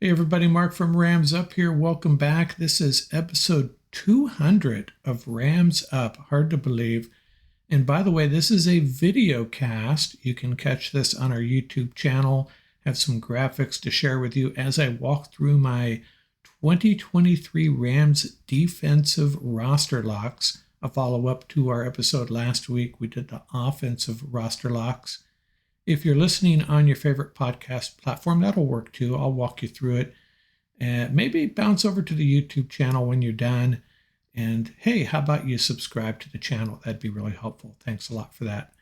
Hey everybody, Mark from Rams Up here. Welcome back. This is episode 200 of Rams Up. Hard to believe. And by the way, this is a video cast. You can catch this on our YouTube channel. Have some graphics to share with you as I walk through my 2023 Rams defensive roster locks. A follow-up to our episode last week. We did the offensive roster locks. If you're listening on your favorite podcast platform, that'll work too. I'll walk you through it. And maybe bounce over to the YouTube channel when you're done. And hey, how about you subscribe to the channel? That'd be really helpful. Thanks a lot for that.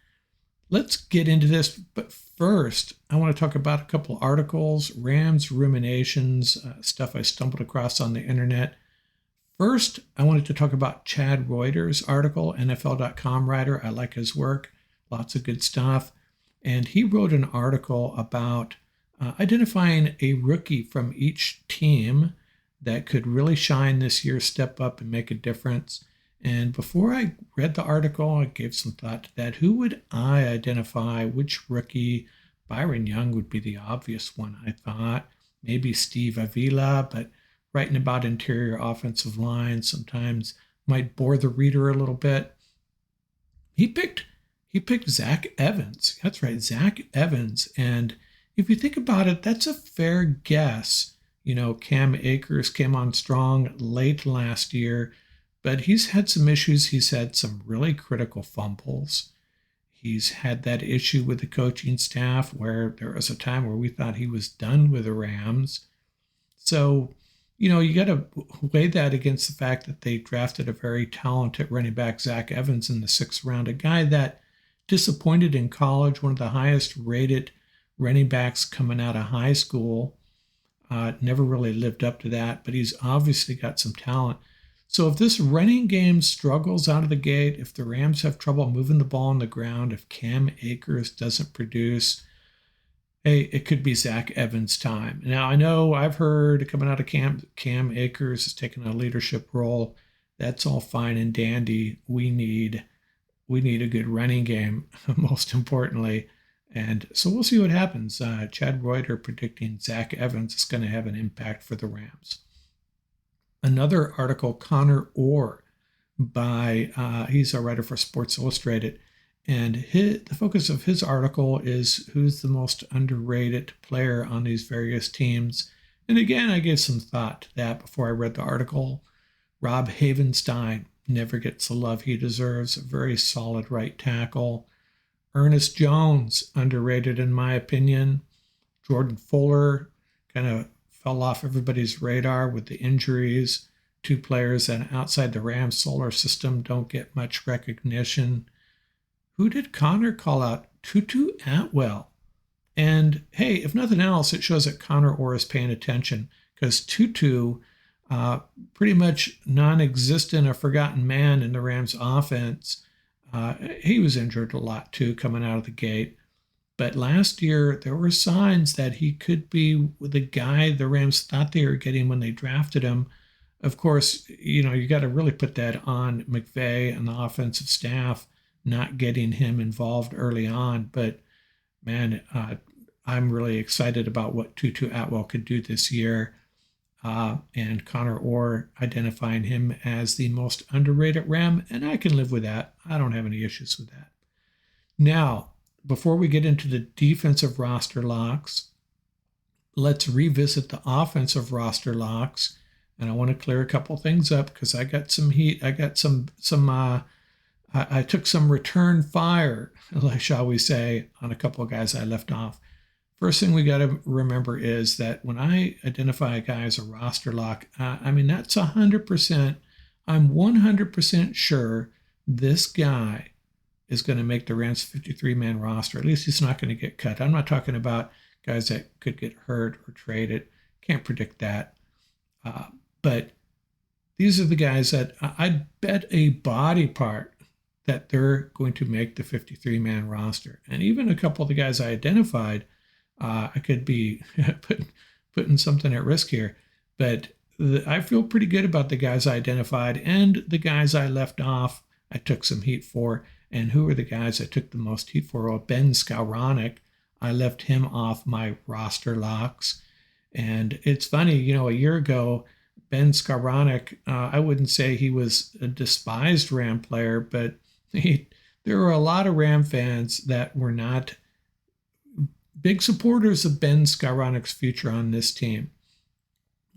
Let's get into this. But first, I want to talk about a couple articles, Rams ruminations, stuff I stumbled across on the internet. First, I wanted to talk about Chad Reuter's article, NFL.com writer. I like his work. Lots of good stuff. And he wrote an article about identifying a rookie from each team that could really shine this year, step up and make a difference. And before I read the article, I gave some thought to that. Who would I identify? Which rookie? Byron Young would be the obvious one, I thought. Maybe Steve Avila, but writing about interior offensive line sometimes might bore the reader a little bit. He picked Zach Evans. That's right, Zach Evans. And if you think about it, that's a fair guess. You know, Cam Akers came on strong late last year, but he's had some issues. He's had some really critical fumbles. He's had that issue with the coaching staff where there was a time where we thought he was done with the Rams. So, you know, you got to weigh that against the fact that they drafted a very talented running back, Zach Evans, in the 6th round, a guy that disappointed in college, one of the highest rated running backs coming out of high school. Never really lived up to that, but he's obviously got some talent. So if this running game struggles out of the gate, if the Rams have trouble moving the ball on the ground, if Cam Akers doesn't produce, hey, it could be Zach Evans' time. Now, I know I've heard coming out of Cam Akers is taking a leadership role. That's all fine and dandy. We need a good running game, most importantly. And so we'll see what happens. Chad Reuter predicting Zach Evans is going to have an impact for the Rams. Another article, Connor Orr, he's a writer for Sports Illustrated. And the focus of his article is who's the most underrated player on these various teams. And again, I gave some thought to that before I read the article. Rob Havenstein never gets the love he deserves. A very solid right tackle. Ernest Jones, underrated in my opinion. Jordan Fuller kind of fell off everybody's radar with the injuries. Two players that outside the Rams solar system don't get much recognition. Who did Connor call out? Tutu Atwell. And hey, if nothing else, it shows that Connor Orr is paying attention because Tutu, pretty much non-existent, a forgotten man in the Rams offense. He was injured a lot too coming out of the gate. But last year, there were signs that he could be the guy the Rams thought they were getting when they drafted him. Of course, you know, you got to really put that on McVay and the offensive staff not getting him involved early on. But man, I'm really excited about what Tutu Atwell could do this year. And Connor Orr identifying him as the most underrated Ram, and I can live with that. I don't have any issues with that. Now, before we get into the defensive roster locks, let's revisit the offensive roster locks. And I want to clear a couple things up because I got some heat. I got I took some return fire, shall we say, on a couple of guys I left off. First thing we got to remember is that when I identify a guy as a roster lock, that's 100%. I'm 100% sure this guy is going to make the Rams 53-man roster. At least he's not going to get cut. I'm not talking about guys that could get hurt or traded. Can't predict that. But these are the guys that I'd bet a body part that they're going to make the 53-man roster. And even a couple of the guys I identified, I could be putting something at risk here, but I feel pretty good about the guys I identified and the guys I left off. I took some heat for, and who are the guys I took the most heat for? Well, Ben Skowronek, I left him off my roster locks. And it's funny, a year ago, Ben Skowronek, I wouldn't say he was a despised Ram player, but there were a lot of Ram fans that were not big supporters of Ben Skowronek's future on this team.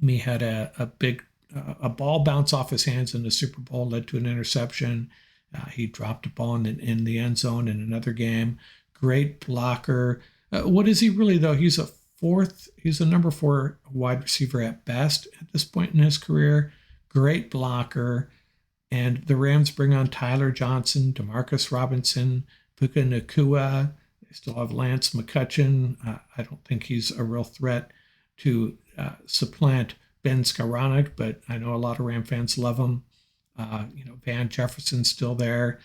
He had a big a ball bounce off his hands in the Super Bowl, led to an interception. He dropped a ball in the end zone in another game. Great blocker. What is he really, though? He's a number 4 wide receiver at best at this point in his career. Great blocker. And the Rams bring on Tyler Johnson, Demarcus Robinson, Puka Nacua. They still have Lance McCutcheon. I don't think he's a real threat to supplant Ben Skowronek, but I know a lot of Ram fans love him. Van Jefferson's still there.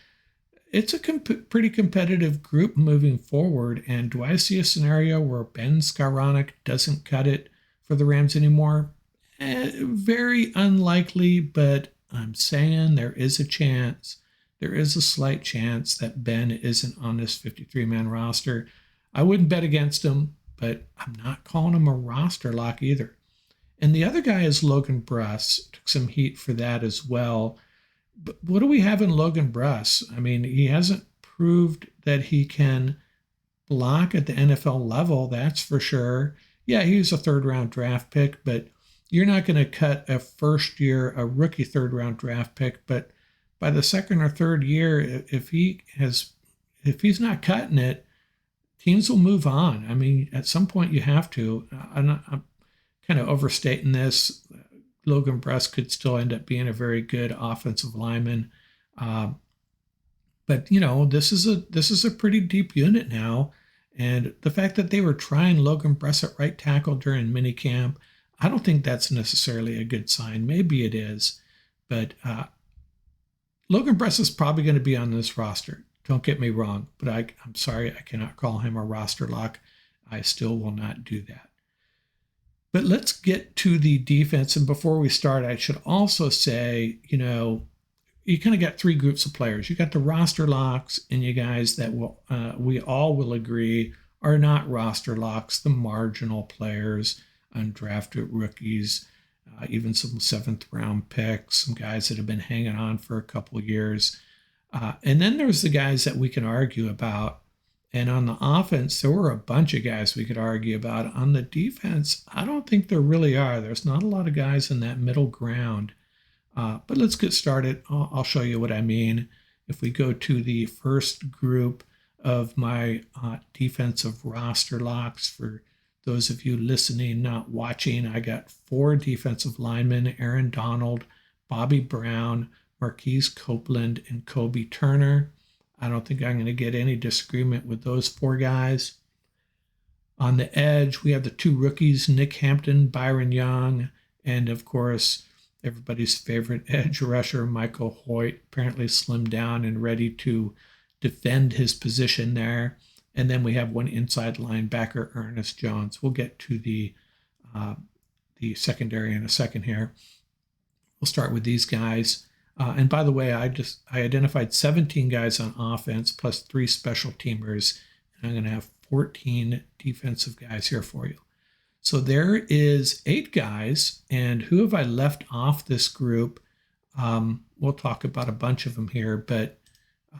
It's a pretty competitive group moving forward. And do I see a scenario where Ben Skowronek doesn't cut it for the Rams anymore? Very unlikely, but I'm saying there is a chance. There is a slight chance that Ben isn't on this 53-man roster. I wouldn't bet against him, but I'm not calling him a roster lock either. And the other guy is Logan Bruss. Took some heat for that as well. But what do we have in Logan Bruss? I mean, he hasn't proved that he can block at the NFL level, that's for sure. Yeah, he was a third-round draft pick, but you're not going to cut a rookie third-round draft pick. But by the second or third year, if he's not cutting it, teams will move on. I mean, at some point you have to. I'm kind of overstating this. Logan Bruss could still end up being a very good offensive lineman. But this is a pretty deep unit now. And the fact that they were trying Logan Bruss at right tackle during minicamp, I don't think that's necessarily a good sign. Maybe it is. But Logan Bruss is probably going to be on this roster. Don't get me wrong. But I'm sorry, I cannot call him a roster lock. I still will not do that. But let's get to the defense. And before we start, I should also say, you kind of got 3 groups of players. You got the roster locks, and you guys that we all will agree are not roster locks, the marginal players, undrafted rookies, even some 7th-round picks, some guys that have been hanging on for a couple of years. And then there's the guys that we can argue about. And on the offense, there were a bunch of guys we could argue about. On the defense, I don't think there really are. There's not a lot of guys in that middle ground. But let's get started. I'll show you what I mean. If we go to the first group of my defensive roster locks, for those of you listening, not watching, I got 4 defensive linemen: Aaron Donald, Bobby Brown, Marquise Copeland, and Kobe Turner. I don't think I'm going to get any disagreement with those 4 guys. On the edge, we have the 2 rookies, Nick Hampton, Byron Young, and of course, everybody's favorite edge rusher, Michael Hoyt, apparently slimmed down and ready to defend his position there. And then we have 1 inside linebacker, Ernest Jones. We'll get to the secondary in a second here. We'll start with these guys. And by the way, I identified 17 guys on offense plus 3 special teamers. And I'm going to have 14 defensive guys here for you. So there is 8 guys. And who have I left off this group? We'll talk about a bunch of them here. But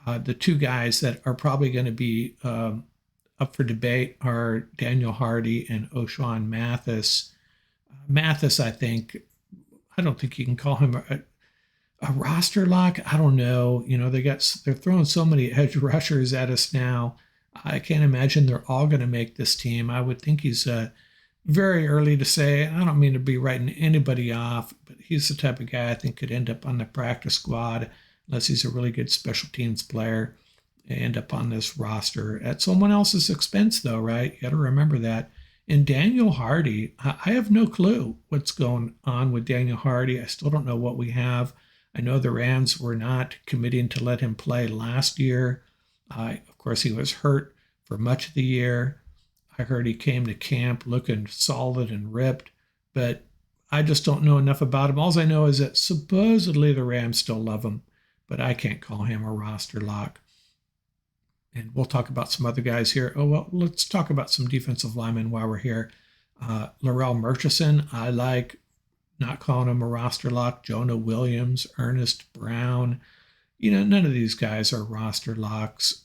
the 2 guys that are probably going to be up for debate are Daniel Hardy and O'Shawn Mathis. Mathis, I don't think you can call him a roster lock. I don't know. They're throwing so many edge rushers at us now. I can't imagine they're all going to make this team. I would think he's very early to say. I don't mean to be writing anybody off, but he's the type of guy I think could end up on the practice squad unless he's a really good special teams player, end up on this roster at someone else's expense, though, right? You got to remember that. And Daniel Hardy, I have no clue what's going on with Daniel Hardy. I still don't know what we have. I know the Rams were not committing to let him play last year. Of course, he was hurt for much of the year. I heard he came to camp looking solid and ripped, but I just don't know enough about him. All I know is that supposedly the Rams still love him, but I can't call him a roster lock. And we'll talk about some other guys here. Oh, well, let's talk about some defensive linemen while we're here. Laurel Murchison, I like, not calling him a roster lock. Jonah Williams, Ernest Brown. None of these guys are roster locks.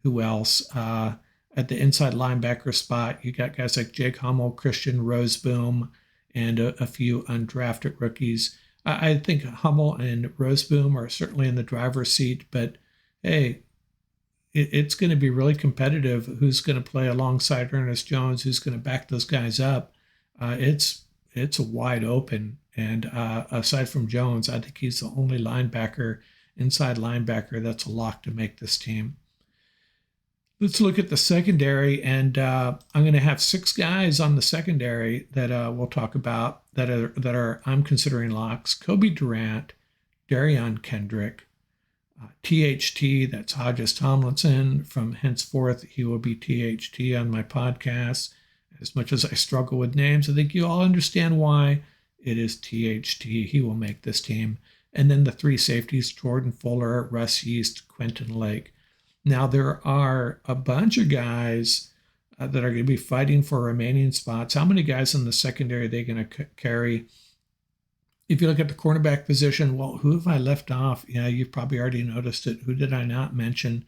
Who else? At the inside linebacker spot, you got guys like Jake Hummel, Christian Roseboom, and a few undrafted rookies. I think Hummel and Roseboom are certainly in the driver's seat, but hey, it's going to be really competitive. Who's going to play alongside Ernest Jones? Who's going to back those guys up? It's wide open. And aside from Jones, I think he's the only inside linebacker, that's a lock to make this team. Let's look at the secondary, and I'm going to have 6 guys on the secondary that we'll talk about that are I'm considering locks: Kobe Durant, Darion Kendrick, THT, that's Hodges Tomlinson. From henceforth, he will be THT on my podcast. As much as I struggle with names, I think you all understand why it is THT. He will make this team. And then the 3 safeties: Jordan Fuller, Russ Yeast, Quentin Lake. Now, there are a bunch of guys that are going to be fighting for remaining spots. How many guys in the secondary are they going to carry? If you look at the cornerback position, well, who have I left off? Yeah, you've probably already noticed it. Who did I not mention?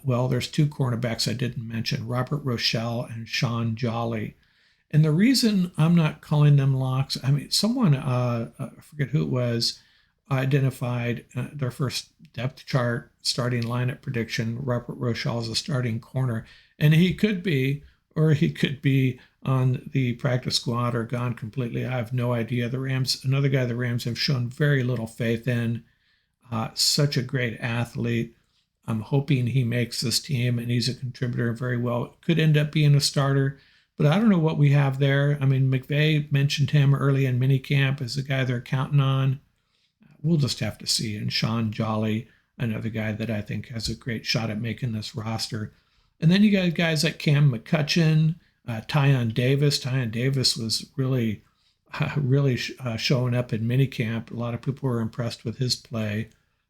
Well, there's 2 cornerbacks I didn't mention: Robert Rochelle and Sean Jolly. And the reason I'm not calling them locks, someone, I forget who it was, identified their first depth chart starting lineup prediction. Robert Rochelle is a starting corner, and he could be, or he could be on the practice squad or gone completely. I have no idea. The Rams, another guy the Rams have shown very little faith in. Such a great athlete. I'm hoping he makes this team, and he's a contributor very well. Could end up being a starter, but I don't know what we have there. McVay mentioned him early in minicamp as a guy they're counting on. We'll just have to see. And Sean Jolly, another guy that I think has a great shot at making this roster. And then you got guys like Cam McCutcheon, Tyon Davis. Tyon Davis was really showing up in minicamp. A lot of people were impressed with his play,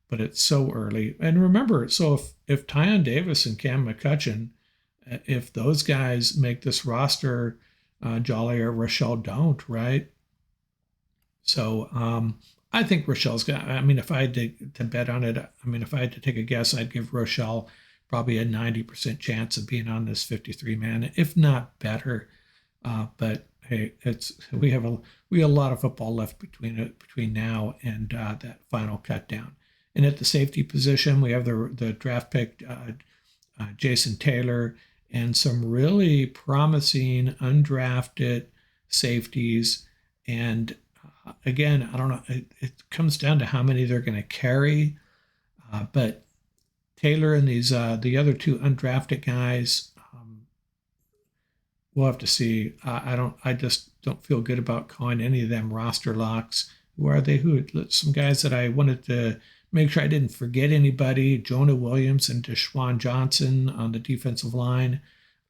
but it's so early. And remember, so if Tyon Davis and Cam McCutcheon, if those guys make this roster, Jolly or Rochelle don't, right? So I think Rochelle's got, if I had to bet on it, if I had to take a guess, I'd give Rochelle probably a 90% chance of being on this 53-man, if not better. But hey, we have a lot of football left between now and that final cut down. And at the safety position, we have the draft pick, Jason Taylor, and some really promising undrafted safeties. And again, I don't know. It comes down to how many they're going to carry. But Taylor and these the other 2 undrafted guys, we'll have to see. I just don't feel good about calling any of them roster locks. Who are they? Some guys that I wanted to make sure I didn't forget anybody: Jonah Williams and Deshaun Johnson on the defensive line.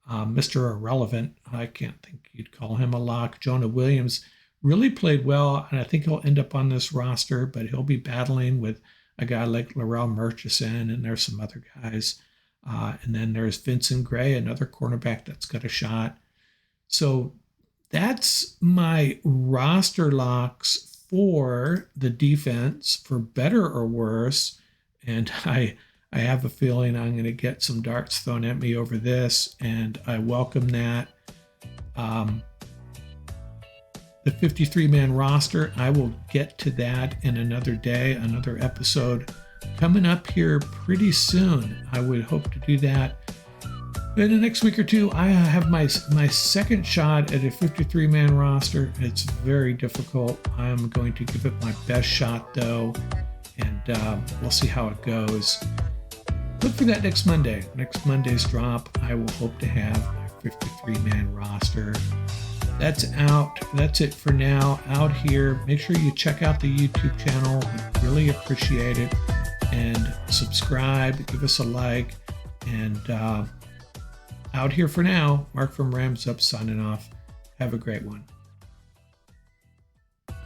Mr. Irrelevant, I can't think you'd call him a lock. Jonah Williams really played well, and I think he'll end up on this roster, but he'll be battling with a guy like Laurel Murchison, and there's some other guys. And then there's Vincent Gray, another cornerback that's got a shot. So that's my roster locks for the defense, for better or worse. And I have a feeling I'm going to get some darts thrown at me over this, and I welcome that. The 53-man roster, I will get to that in another day, another episode coming up here pretty soon. I would hope to do that in the next week or 2. I have my second shot at a 53-man roster. It's very difficult. I'm going to give it my best shot, though, and we'll see how it goes. Look for that next Monday. Next Monday's drop, I will hope to have my 53-man roster. That's out. That's it for now. Out here. Make sure you check out the YouTube channel. We'd really appreciate it. And subscribe. Give us a like. And out here for now. Mark from Rams Up signing off. Have a great one.